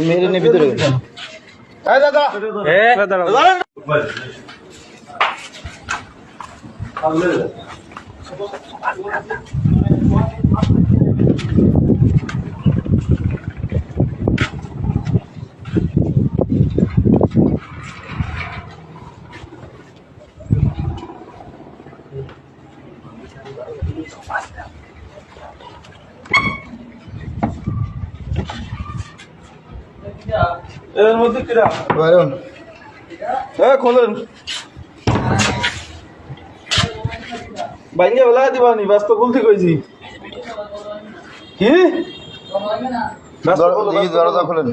মেরে নে ভিতরে দাদা এর মধ্যে কিরা বাইরন খোলেন বাইঙ্গে বেলা দিবানি বাস তো খুলতে কইছি কি দরজা খোলেন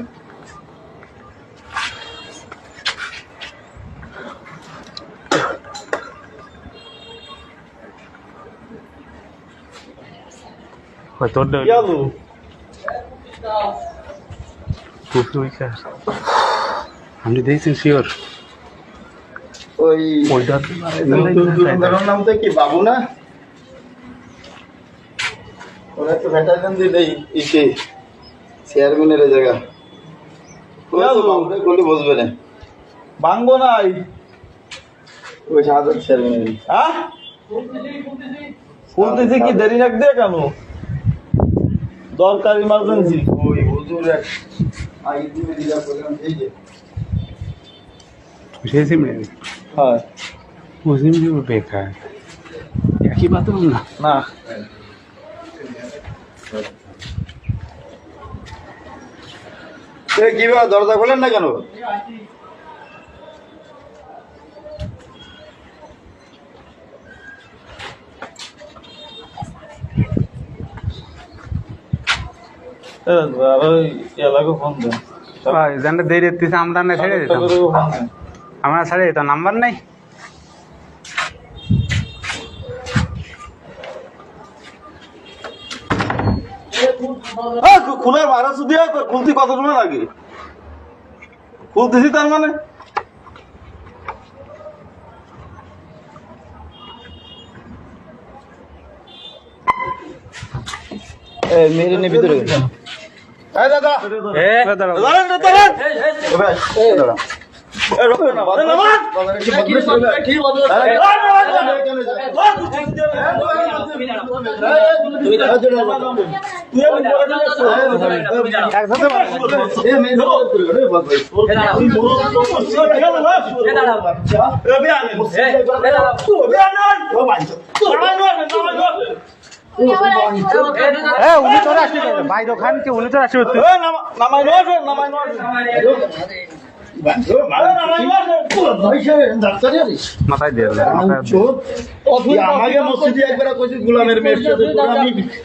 তোর ইয়ালু আপনি দেখছেন শিওর ওই নাম তো কি বাবু না ওরা তো ভ্যাটারিয়ান দিলেই ইসে চেয়ারম্যানের জায়গা গলি বসবে না ভাঙবো নাই ওই সাধারণ চেয়ারম্যানের হ্যাঁ খুলতেছি কি দেরি রাখ দিয়ে কেন দরকার ইমার্জেন্সি ওই হুজুর এক আগে দিবে দিলা প্রোগ্রাম এই যে हाँ मुस्लिम भी वो बेकार है की बात है ना না কি বা দরজা খোলেন না কেন এলাকা ফোন দেন জানলে দেরি হচ্ছে আমরা না ছেড়ে দিতাম আমরা ছেড়ে দিতাম নাম্বার নাই খুলে মারা শুধু খুলতে কত সময় লাগে খুলতেছি তার মানে মেরে নে ভিতরে দাদা উনি চলে আসছে বাইরে খান কি উনি চলে আসছে মাথায় দিয়ে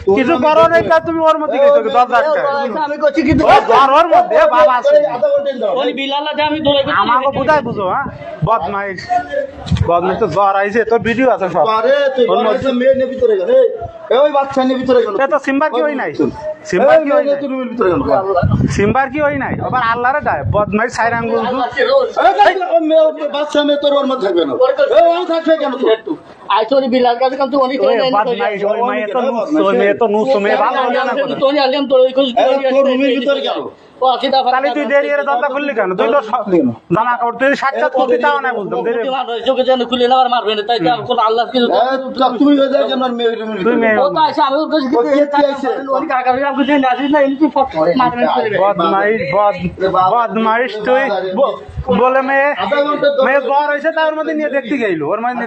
কিছু করো নাই তুমি ওর মধ্যে আমাকে বুঝাই বুঝো হ্যাঁ বদমাইশ বদমাইশ তো জ্বর আইছে তোর ভিডিও আছে সব ওই বাচ্চা নিয়ে ভিতরে গেল তো সিম্বার কি হই নাই সিম্বার কি হই নাই সিম্বার কি হই নাই আবার আল্লাহরে যায় বদমাইশ সাইর আঙ্গুল বাচ্চা মেয়ে তোর ওর মধ্যে থাকবে না থাকবে কেন আইসরি বিলার কাছে কাম তো অনেক বদমাইশ ওই মেয়ে তো নুস ওই মেয়ে তো নুস মেয়ে ভালো না তো নি আলিম তো তোর রুমের ভিতরে গেল ও আকিদা তাহলে তুই দেরি এর দরজা খুললি কেন তুই তো জামা কাপড় তুই সাতটা খুলতে তাও না বলতাম দেরি চোখে যেন খুলে না আর মারবে না তাই কোন আল্লাহ কি তুমি যাই কেন মেয়ে রুমের তুই মেয়ে ও তো আইসা আমি ওর কাছে অনেক কাকা আমি যে নাজিস না ইনি ফট মারবেন করে বদমাইশ বদমাইশ তুই বলে মেয়ে জ্বর হয়েছে তার মধ্যে নিয়ে দেখতে গেল ওর মানে